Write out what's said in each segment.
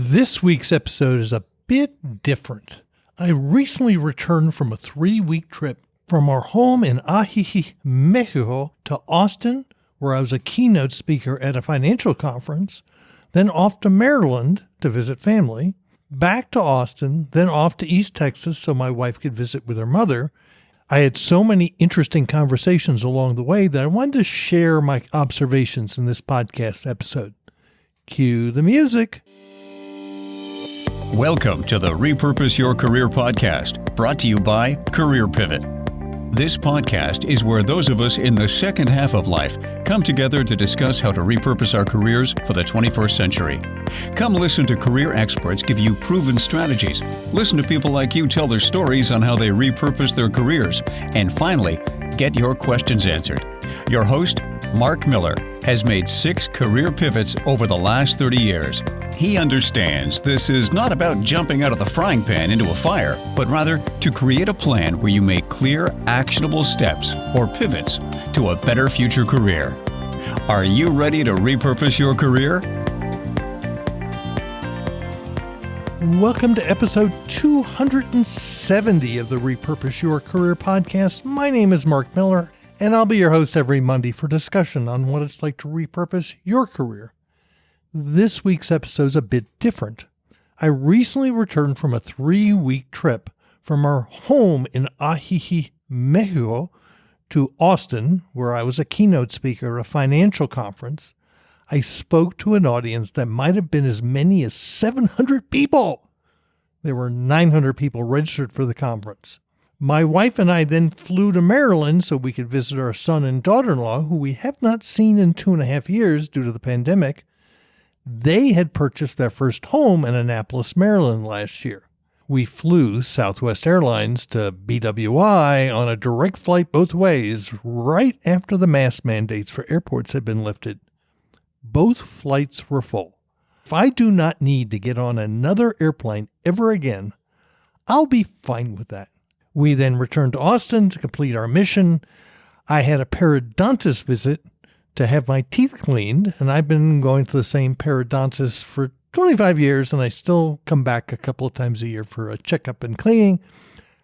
This week's episode is a bit different. I recently returned from a 3-week trip from our home in Ajijic, Mexico to Austin, where I was a keynote speaker at a financial conference, then off to Maryland to visit family, back to Austin, then off to East Texas so my wife could visit with her mother. I had so many interesting conversations along the way that I wanted to share my observations in this podcast episode. Cue the music. Welcome to the Repurpose Your Career podcast, brought to you by Career Pivot. This podcast is where those of us in the second half of life come together to discuss how to repurpose our careers for the 21st century. Come listen to career experts give you proven strategies. Listen to people like you tell their stories on how they repurpose their careers. And finally, get your questions answered. Your host, Mark Miller, has made 6 career pivots over the last 30 years. He understands this is not about jumping out of the frying pan into a fire, but rather to create a plan where you make clear, actionable steps or pivots to a better future career. Are you ready to repurpose your career? Welcome to episode 270 of the Repurpose Your Career podcast. My name is Mark Miller, and I'll be your host every Monday for discussion on what it's like to repurpose your career. This week's episode is a bit different. I recently returned from a 3-week trip from our home in Ajijic, Mexico to Austin, where I was a keynote speaker at a financial conference. I spoke to an audience that might have been as many as 700 people. There were 900 people registered for the conference. My wife and I then flew to Maryland so we could visit our son and daughter-in-law, who we have not seen in 2.5 years due to the pandemic. They had purchased their first home in Annapolis, Maryland last year. We flew Southwest Airlines to BWI on a direct flight both ways right after the mask mandates for airports had been lifted. Both flights were full. If I do not need to get on another airplane ever again, I'll be fine with that. We then returned to Austin to complete our mission. I had a periodontist visit to have my teeth cleaned, and I've been going to the same periodontist for 25 years, and I still come back a couple of times a year for a checkup and cleaning.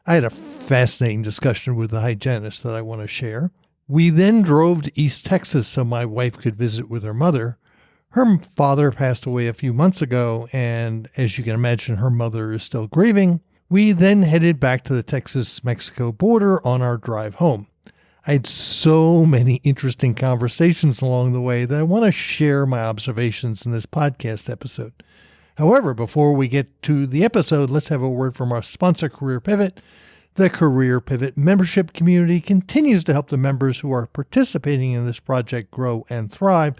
I had a fascinating discussion with the hygienist that I want to share. We then drove to East Texas so my wife could visit with her mother. Her father passed away a few months ago, and as you can imagine, her mother is still grieving. We then headed back to the Texas-Mexico border on our drive home. I had so many interesting conversations along the way that I want to share my observations in this podcast episode. However, before we get to the episode, let's have a word from our sponsor, Career Pivot. The Career Pivot membership community continues to help the members who are participating in this project grow and thrive.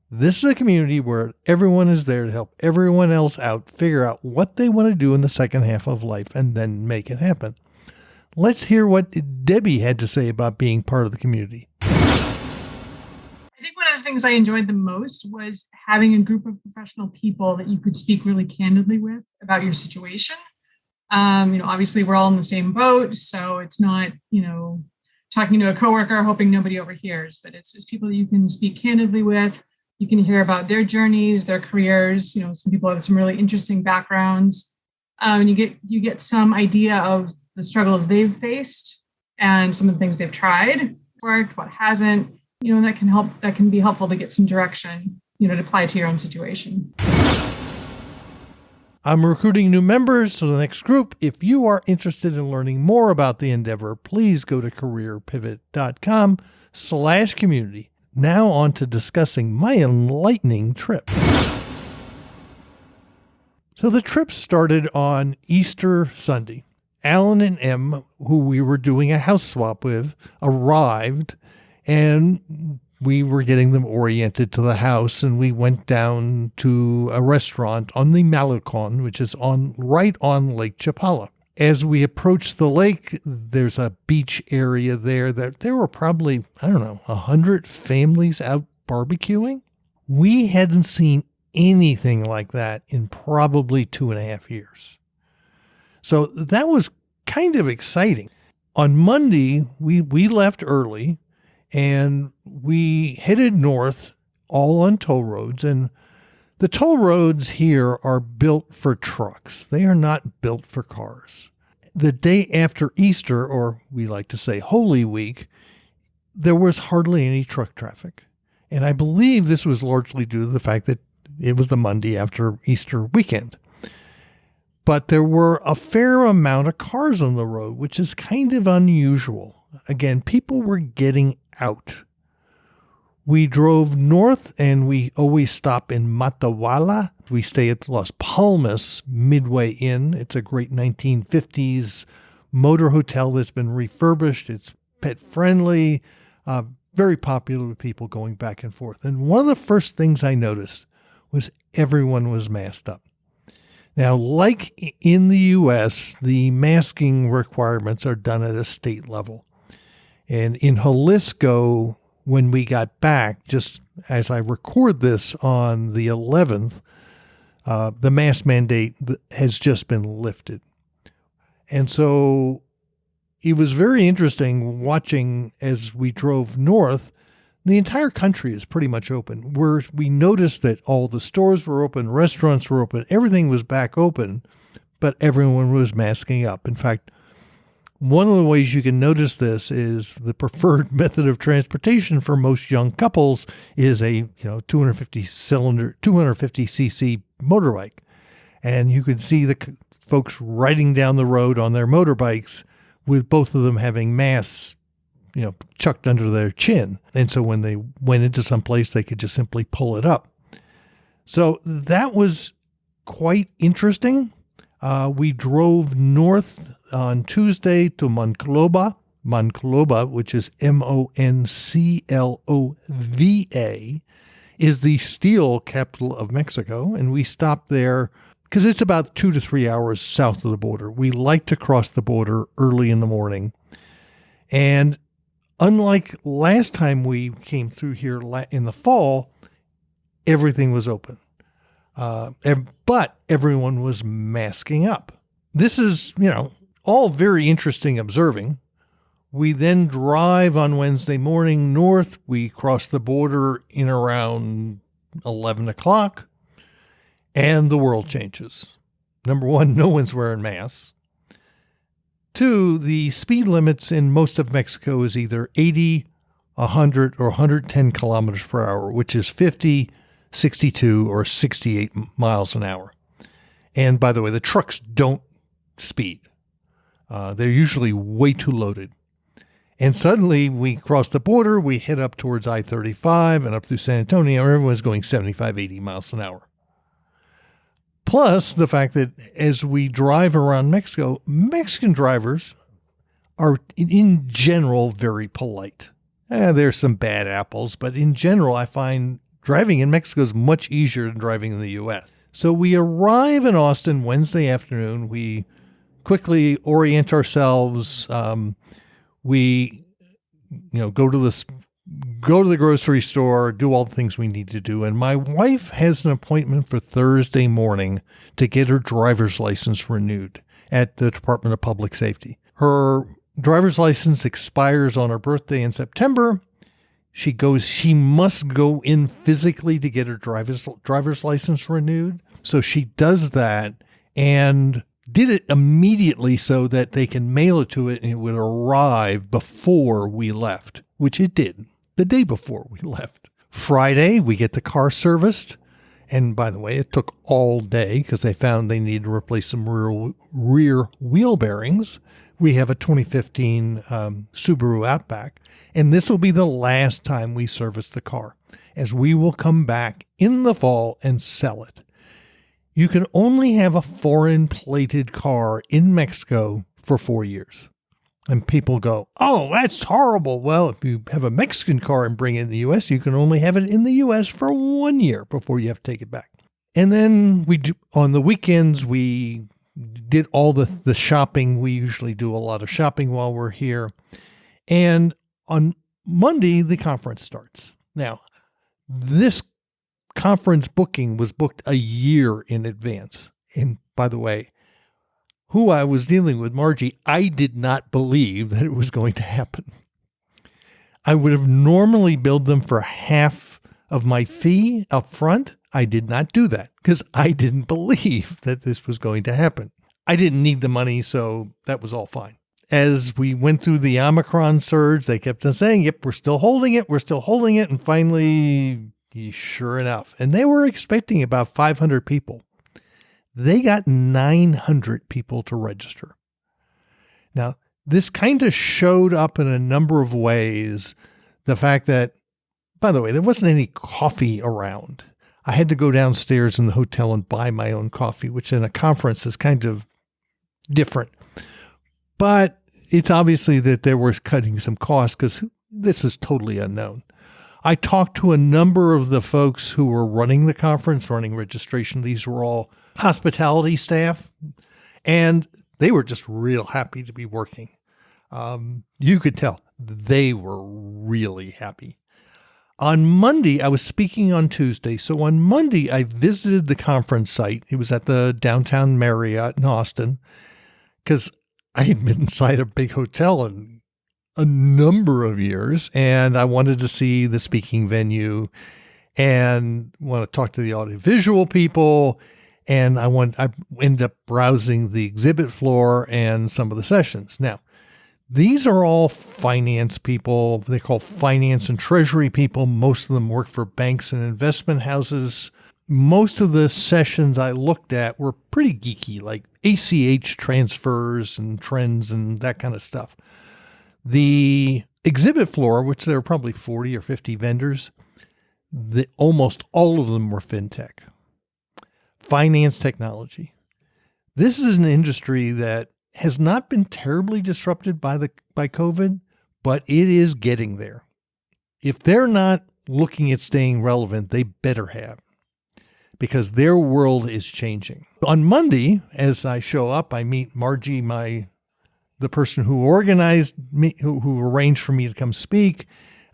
This is a community where everyone is there to help everyone else out, figure out what they want to do in the second half of life, and then make it happen. Let's hear what Debbie had to say about being part of the community. I think one of the things I enjoyed the most was having a group of professional people that you could speak really candidly with about your situation. Obviously we're all in the same boat, so it's not, talking to a coworker hoping nobody overhears, but it's people that you can speak candidly with. You can hear about their journeys, their careers. Some people have some really interesting backgrounds. And you get some idea of the struggles they've faced and some of the things they've tried, worked, what hasn't, and that can be helpful to get some direction, to apply to your own situation. I'm recruiting new members to the next group. If you are interested in learning more about the endeavor, please go to careerpivot.com/community. Now on to discussing my enlightening trip. So the trip started on Easter Sunday. Alan and Em, who we were doing a house swap with, arrived, and we were getting them oriented to the house, and we went down to a restaurant on the Malecon, which is right on Lake Chapala. As we approached the lake, there's a beach area there that there were probably, 100 families out barbecuing. We hadn't seen anything like that in probably 2.5 years. So that was kind of exciting. On Monday, we left early and we headed north, all on toll roads, and The toll roads here are built for trucks. They are not built for cars. The day after Easter, or we like to say Holy Week, there was hardly any truck traffic. And I believe this was largely due to the fact that it was the Monday after Easter weekend. But there were a fair amount of cars on the road, which is kind of unusual. Again, people were getting out. We drove north and we always stop in Matehuala. We stay at Las Palmas Midway Inn. It's a great 1950s motor hotel that's been refurbished. It's pet friendly, very popular with people going back and forth. And one of the first things I noticed was everyone was masked up. Now, like in the U.S., the masking requirements are done at a state level. And in Jalisco, when we got back, just as I record this on the 11th, the mask mandate has just been lifted. And so it was very interesting watching as we drove north. The entire country is pretty much open. We noticed that all the stores were open, restaurants were open, everything was back open, but everyone was masking up. In fact, one of the ways you can notice this is the preferred method of transportation for most young couples is a 250cc motorbike. And you can see the folks riding down the road on their motorbikes with both of them having masks chucked under their chin. And so when they went into some place, they could just simply pull it up. So that was quite interesting. We drove north on Tuesday to Monclova, which is Monclova, is the steel capital of Mexico. And we stopped there because it's about 2 to 3 hours south of the border. We like to cross the border early in the morning. And unlike last time we came through here in the fall, everything was open. But everyone was masking up. This is, all very interesting observing. We then drive on Wednesday morning north. We cross the border in around 11 o'clock, and the world changes. Number one, no one's wearing masks. Two, the speed limits in most of Mexico is either 80, 100, or 110 kilometers per hour, which is 50, 62, or 68 miles an hour. And by the way, the trucks don't speed. They're usually way too loaded. And suddenly we cross the border, we head up towards I-35 and up through San Antonio, everyone's going 75, 80 miles an hour. Plus the fact that as we drive around Mexico, Mexican drivers are in general very polite. There's some bad apples, but in general, I find driving in Mexico is much easier than driving in the U.S. So we arrive in Austin Wednesday afternoon. We quickly orient ourselves. We, go to the grocery store, do all the things we need to do. And my wife has an appointment for Thursday morning to get her driver's license renewed at the Department of Public Safety. Her driver's license expires on her birthday in September. She must go in physically to get her driver's license renewed. So she does that and did it immediately so that they can mail it to it and it would arrive before we left, which it did the day before we left. Friday, we get the car serviced. And by the way, it took all day because they found they needed to replace some rear wheel bearings. We have a 2015 Subaru Outback, and this will be the last time we service the car, as we will come back in the fall and sell it. You can only have a foreign plated car in Mexico for 4 years. And people go, oh, that's horrible. Well, if you have a Mexican car and bring it in the U.S., you can only have it in the U.S. for 1 year before you have to take it back. And then on the weekends, we did all the shopping. We usually do a lot of shopping while we're here. And on Monday, the conference starts. Now, this conference booking was booked a year in advance. And by the way, who I was dealing with, Margie, I did not believe that it was going to happen. I would have normally billed them for half of my fee up front, I did not do that because I didn't believe that this was going to happen. I didn't need the money, so that was all fine. As we went through the Omicron surge, they kept on saying, yep, we're still holding it. We're still holding it. And finally, sure enough, and they were expecting about 500 people. They got 900 people to register. Now, this kind of showed up in a number of ways. The fact that, by the way, there wasn't any coffee around. I had to go downstairs in the hotel and buy my own coffee, which in a conference is kind of different. But it's obviously that they were cutting some costs because this is totally unknown. I talked to a number of the folks who were running the conference, running registration. These were all hospitality staff, and they were just real happy to be working. You could tell they were really happy. On Monday, I was speaking on Tuesday. So on Monday, I visited the conference site. It was at the downtown Marriott in Austin because I had been inside a big hotel in a number of years, and I wanted to see the speaking venue and want to talk to the audiovisual people. And I ended up browsing the exhibit floor and some of the sessions. Now, these are all finance people. They call finance and treasury people. Most of them work for banks and investment houses. Most of the sessions I looked at were pretty geeky, like ACH transfers and trends and that kind of stuff. The exhibit floor, which there were probably 40 or 50 vendors, almost all of them were fintech, finance technology. This is an industry that has not been terribly disrupted by COVID, but it is getting there. If they're not looking at staying relevant, they better have, because their world is changing. On Monday, as I show up, I meet Margie, the person who organized me, who arranged for me to come speak.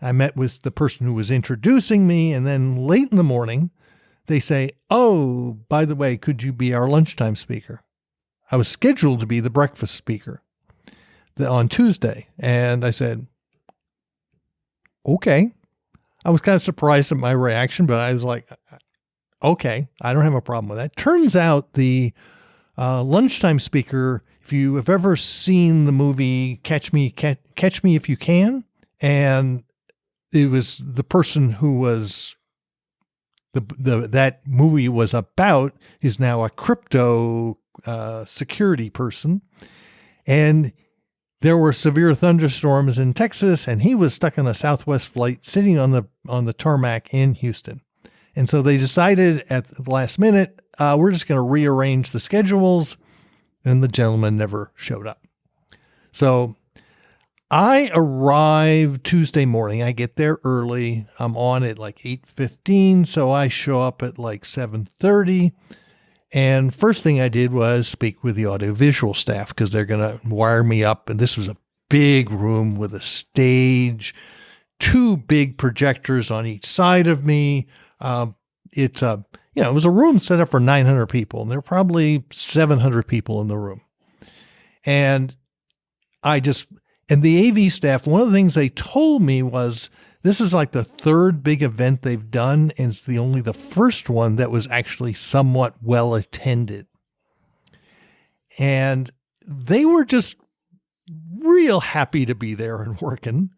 I met with the person who was introducing me, and then late in the morning, they say, oh, by the way, could you be our lunchtime speaker? I was scheduled to be the breakfast speaker on Tuesday. And I said, okay. I was kind of surprised at my reaction, but I was like, okay, I don't have a problem with that. Turns out the lunchtime speaker, if you have ever seen the movie Catch Me If You Can, and it was the person who was that movie was about is now a crypto security person. And there were severe thunderstorms in Texas, and he was stuck on a Southwest flight sitting on the tarmac in Houston. And so they decided at the last minute, we're just going to rearrange the schedules, and the gentleman never showed up. So I arrive Tuesday morning. I get there early. I'm on at like 8:15, so I show up at like 7:30. And first thing I did was speak with the audiovisual staff because they're going to wire me up. And this was a big room with a stage, 2 big projectors on each side of me. It was a room set up for 900 people, and there were probably 700 people in the room. And the AV staff, one of the things they told me was, this is like the 3rd big event they've done, and it's only the first one that was actually somewhat well attended. And they were just real happy to be there and working.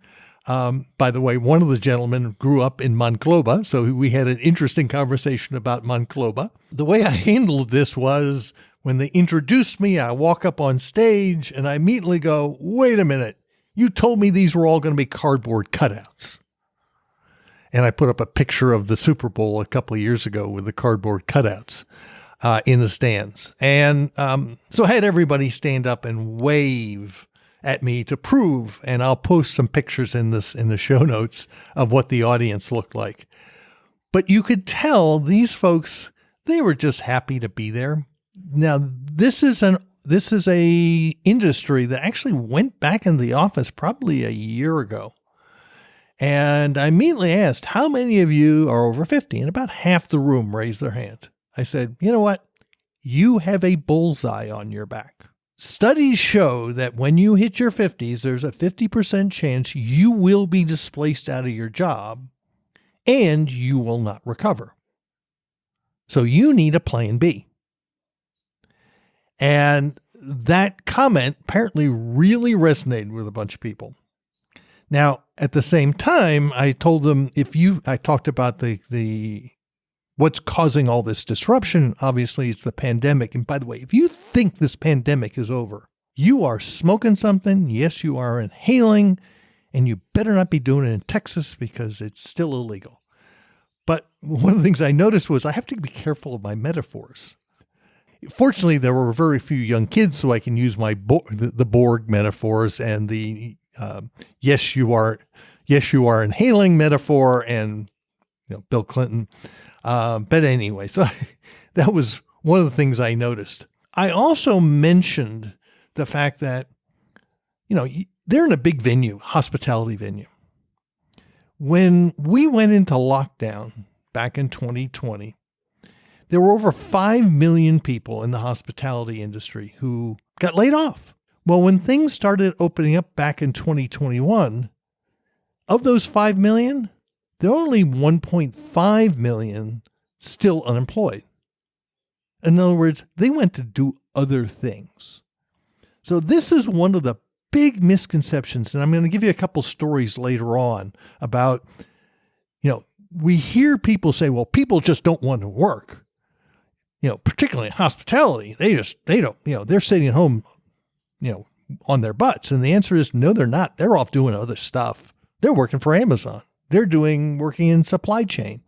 By the way, one of the gentlemen grew up in Monclova, so we had an interesting conversation about Monclova. The way I handled this was, when they introduced me, I walk up on stage and I immediately go, wait a minute, you told me these were all going to be cardboard cutouts. And I put up a picture of the Super Bowl a couple of years ago with the cardboard cutouts in the stands. And so I had everybody stand up and wave at me to prove, and I'll post some pictures in the show notes of what the audience looked like. But you could tell these folks, they were just happy to be there. Now, this is a industry that actually went back in the office probably a year ago. And I immediately asked, how many of you are over 50? And about half the room raised their hand. I said, you know what? You have a bullseye on your back. Studies show that when you hit your 50s, there's a 50% chance you will be displaced out of your job. and you will not recover. So you need a plan B. And that comment apparently really resonated with a bunch of people. Now, at the same time, I told them, I talked about the what's causing all this disruption. Obviously, it's the pandemic. And by the way, if you think this pandemic is over, you are smoking something. Yes, you are inhaling, and you better not be doing it in Texas because it's still illegal. But one of the things I noticed was I have to be careful of my metaphors. Fortunately, there were very few young kids, so I can use the Borg metaphors and the yes, you are inhaling metaphor, and Bill Clinton. But anyway, so that was one of the things I noticed. I also mentioned the fact that they're in a big venue, hospitality venue. When we went into lockdown back in 2020, there were over 5 million people in the hospitality industry who got laid off. Well, when things started opening up back in 2021, of those 5 million, there are only 1.5 million still unemployed. In other words, they went to do other things. So this is one of the big misconceptions, and I'm going to give you a couple stories later on about, we hear people say, well, people just don't want to work. Particularly in hospitality, they don't, they're sitting at home, on their butts. And the answer is no, they're not. They're off doing other stuff. They're working for Amazon. They're working in supply chain.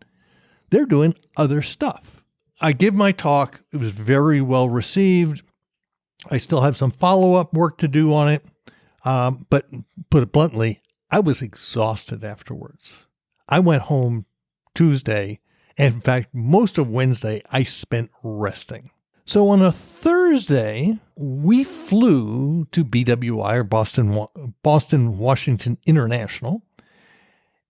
They're doing other stuff. I give my talk. It was very well received. I still have some follow-up work to do on it. But put it bluntly, I was exhausted afterwards. I went home Tuesday. And in fact, most of Wednesday, I spent resting. So on a Thursday, we flew to BWI, or Boston, Washington International.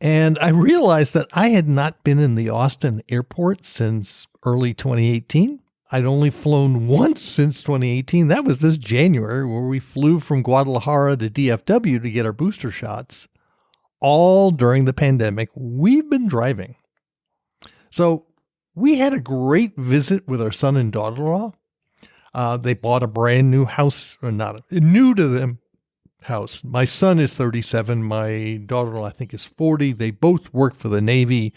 And I realized that I had not been in the Austin airport since early 2018. I'd only flown once since 2018. That was this January, where we flew from Guadalajara to DFW to get our booster shots. All during the pandemic, we've been driving. So we had a great visit with our son and daughter-in-law. They bought a brand new house, or not new to them house. My son is 37. My daughter-in-law, I think, is 40. They both work for the Navy.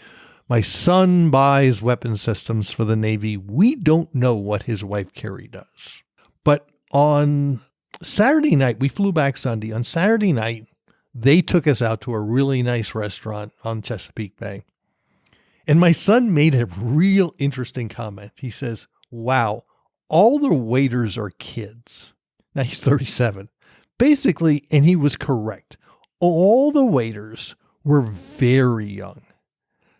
My son buys weapon systems for the Navy. We don't know what his wife, Carrie, does. But on Saturday night, we flew back Sunday. On Saturday night, they took us out to a really nice restaurant on Chesapeake Bay. And my son made a real interesting comment. He says, wow, all the waiters are kids. Now he's 37. Basically, and he was correct, all the waiters were very young.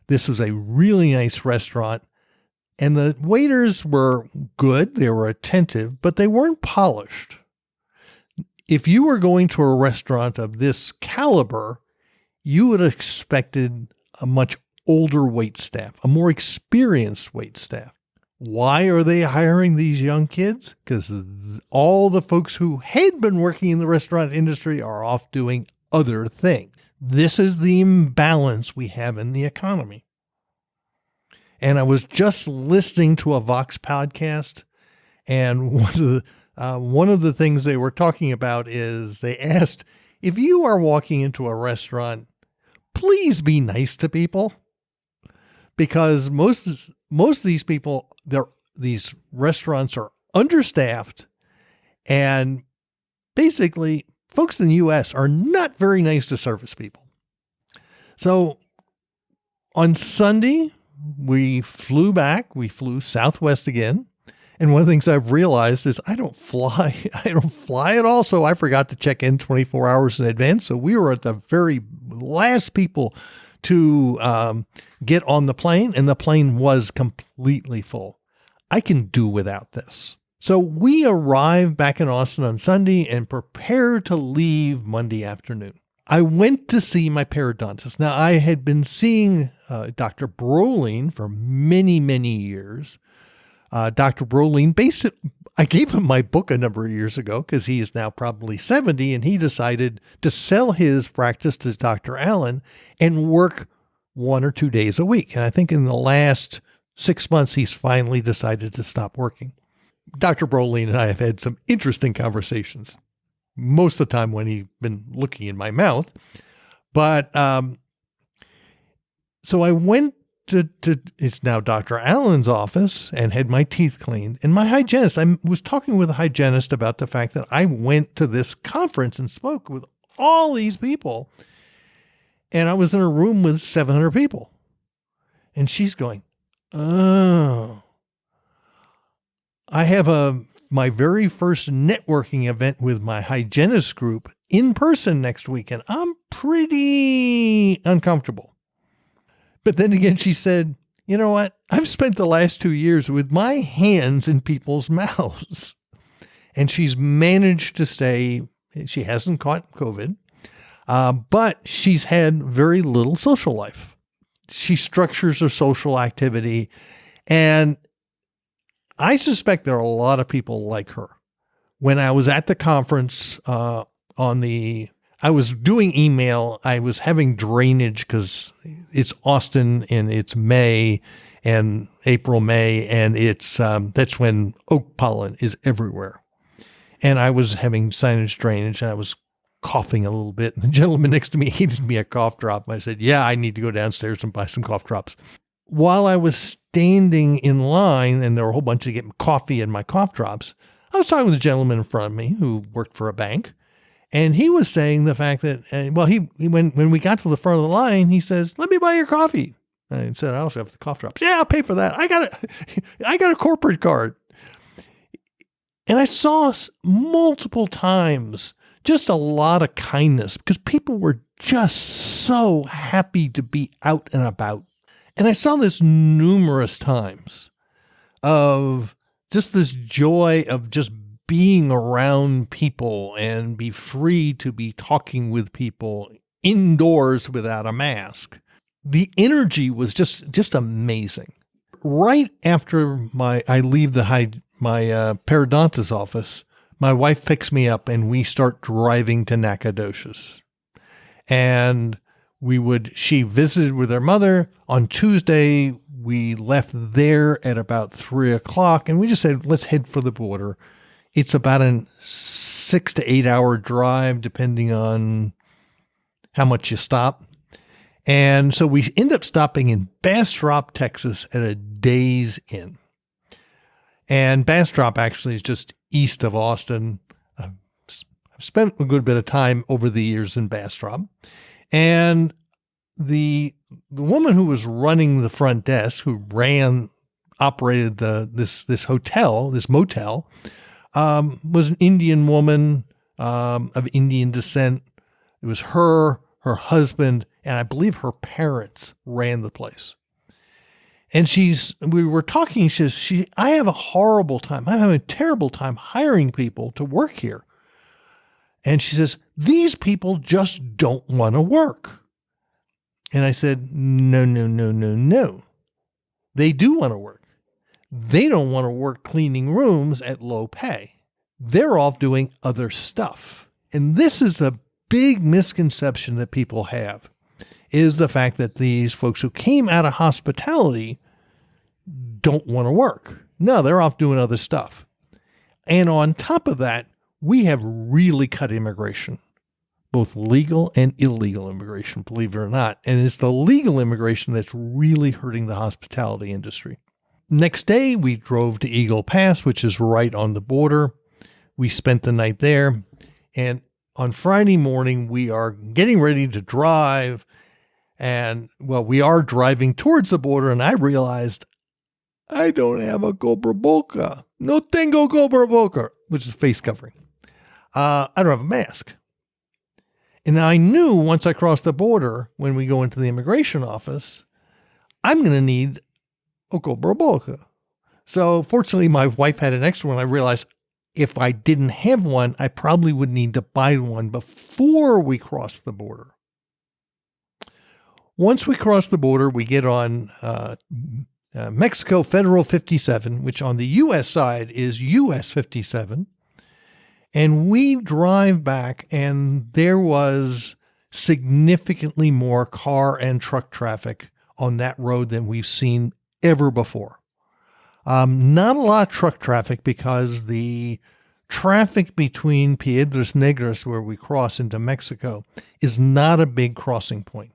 This was a really nice restaurant, and the waiters were good. They were attentive, but they weren't polished. If you were going to a restaurant of this caliber, you would have expected a much older wait staff, a more experienced wait staff. Why are they hiring these young kids? Because all the folks who had been working in the restaurant industry are off doing other things. This is the imbalance we have in the economy. And I was just listening to a Vox podcast, and one of the things they were talking about is they asked, if you are walking into a restaurant, please be nice to people. Because most of these people, these restaurants are understaffed, and basically folks in the U.S. are not very nice to service people. So on Sunday, we flew Southwest again. And one of the things I've realized is I don't fly at all. So I forgot to check in 24 hours in advance. So we were at the very last people to get on the plane, and the plane was completely full. I can do without this. So we arrived back in Austin on Sunday and prepared to leave Monday afternoon. I went to see my periodontist. Now, I had been seeing Dr. Broline for many, many years. Dr. Broline, I gave him my book a number of years ago because he is now probably 70, and he decided to sell his practice to Dr. Allen and work 1 or 2 days a week. And I think in the last 6 months, he's finally decided to stop working. Dr. Brolin and I have had some interesting conversations, most of the time when he's been looking in my mouth. But so I went to it's now Dr. Allen's office and had my teeth cleaned. And my hygienist, I was talking with a hygienist about the fact that I went to this conference and spoke with all these people. And I was in a room with 700 people. And she's going, oh, I have my very first networking event with my hygienist group in person next week, and I'm pretty uncomfortable. But then again, she said, you know what? I've spent the last 2 years with my hands in people's mouths. And she's managed to stay, she hasn't caught COVID, but she's had very little social life. She structures her social activity. And I suspect there are a lot of people like her. When I was at the conference I was doing email. I was having drainage because it's Austin and it's May and April, May, and it's that's when oak pollen is everywhere. And I was having sinus drainage and I was coughing a little bit. And the gentleman next to me handed me a cough drop. And I said, yeah, I need to go downstairs and buy some cough drops. While I was standing in line and there were a whole bunch of getting coffee and my cough drops, I was talking with a gentleman in front of me who worked for a bank. And he was saying the fact that, when we got to the front of the line, he says, let me buy your coffee. I said, I also have the cough drops. Yeah, I'll pay for that. I got a corporate card. And I saw multiple times just a lot of kindness because people were just so happy to be out and about. And I saw this numerous times of just this joy of just being around people and be free to be talking with people indoors without a mask. The energy was just amazing. Right after I leave my periodontist office, my wife picks me up and we start driving to Nacogdoches. And she visited with her mother. On Tuesday, we left there at about 3:00 and we just said, let's head for the border. It's about a 6 to 8 hour drive, depending on how much you stop. And so we end up stopping in Bastrop, Texas at a Days Inn. And Bastrop actually is just east of Austin. I've spent a good bit of time over the years in Bastrop. And the woman who was running the front desk, who operated this hotel, this motel, was an Indian woman of Indian descent. It was her husband, and I believe her parents ran the place. And we were talking, she says, I have a horrible time. I'm having a terrible time hiring people to work here. And she says, these people just don't want to work. And I said, no. They do want to work. They don't want to work cleaning rooms at low pay. They're off doing other stuff. And this is a big misconception that people have, is the fact that these folks who came out of hospitality don't want to work. No, they're off doing other stuff. And on top of that, we have really cut immigration, both legal and illegal immigration, believe it or not. And it's the legal immigration that's really hurting the hospitality industry. Next day, we drove to Eagle Pass, which is right on the border. We spent the night there. And on Friday morning, we are getting ready to drive. And, we are driving towards the border. And I realized I don't have a cobreboca. No tengo cobreboca, which is face covering. I don't have a mask. And I knew once I crossed the border, when we go into the immigration office, I'm going to need a cobreboca. So fortunately, my wife had an extra one. I realized if I didn't have one, I probably would need to buy one before we crossed the border. Once we cross the border, we get on Mexico Federal 57, which on the U.S. side is U.S. 57. And we drive back, and there was significantly more car and truck traffic on that road than we've seen ever before. Not a lot of truck traffic because the traffic between Piedras Negras, where we cross into Mexico, is not a big crossing point.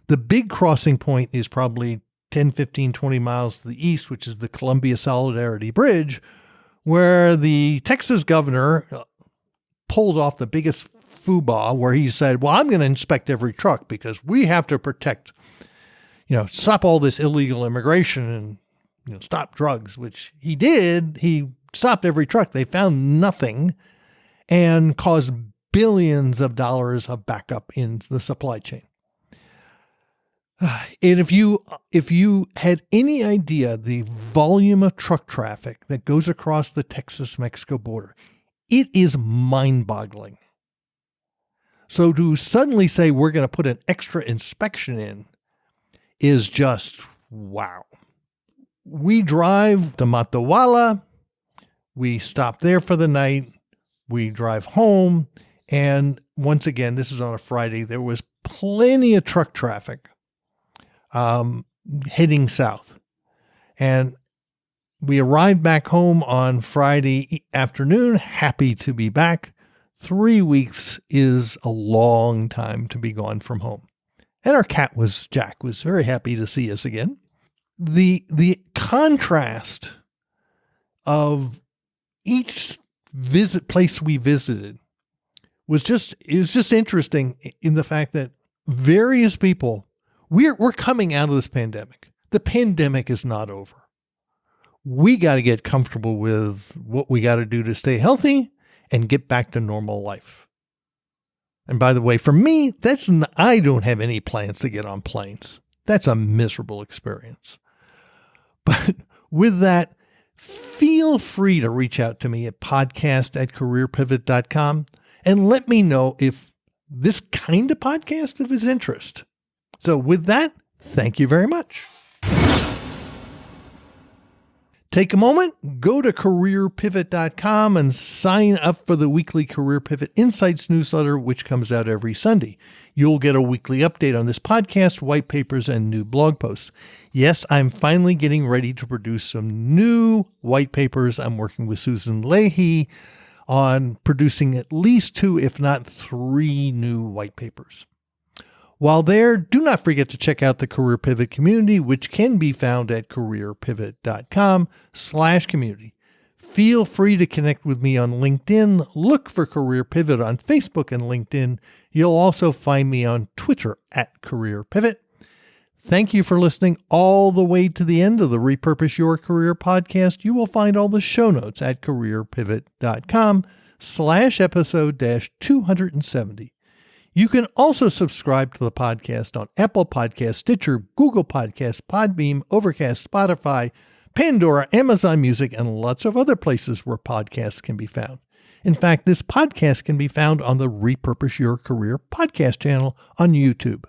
The big crossing point is probably 10, 15, 20 miles to the east, which is the Columbia Solidarity Bridge, where the Texas governor pulled off the biggest foobar where he said, well, I'm going to inspect every truck because we have to protect, stop all this illegal immigration and, stop drugs, which he did. He stopped every truck. They found nothing and caused billions of dollars of backup in the supply chain. And if you had any idea the volume of truck traffic that goes across the Texas-Mexico border, it is mind-boggling. So to suddenly say we're going to put an extra inspection in is just wow. We drive to Matehuala. We stop there for the night. We drive home. And once again, this is on a Friday. There was plenty of truck traffic heading south. And we arrived back home on Friday afternoon, happy to be back. 3 weeks is a long time to be gone from home. And our cat Jack was very happy to see us again. The contrast of each place we visited was just interesting in the fact that various people, we're coming out of this pandemic. The pandemic is not over. We got to get comfortable with what we got to do to stay healthy and get back to normal life. And by the way, for me, I don't have any plans to get on planes. That's a miserable experience. But with that, feel free to reach out to me at podcast@careerpivot.com and let me know if this kind of podcast is of interest. So with that, thank you very much. Take a moment, go to careerpivot.com and sign up for the weekly Career Pivot Insights newsletter, which comes out every Sunday. You'll get a weekly update on this podcast, white papers, and new blog posts. Yes, I'm finally getting ready to produce some new white papers. I'm working with Susan Leahy on producing at least 2, if not 3 new white papers. While there, do not forget to check out the Career Pivot community, which can be found at careerpivot.com/community. Feel free to connect with me on LinkedIn. Look for Career Pivot on Facebook and LinkedIn. You'll also find me on Twitter at Career Pivot. Thank you for listening all the way to the end of the Repurpose Your Career podcast. You will find all the show notes at careerpivot.com/episode-270. You can also subscribe to the podcast on Apple Podcasts, Stitcher, Google Podcasts, Podbeam, Overcast, Spotify, Pandora, Amazon Music, and lots of other places where podcasts can be found. In fact, this podcast can be found on the Repurpose Your Career podcast channel on YouTube.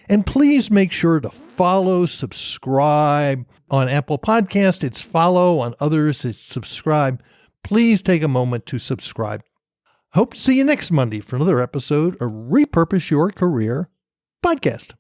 And please make sure to follow, subscribe. On Apple Podcasts, it's follow. On others, it's subscribe. Please take a moment to subscribe. Hope to see you next Monday for another episode of Repurpose Your Career podcast.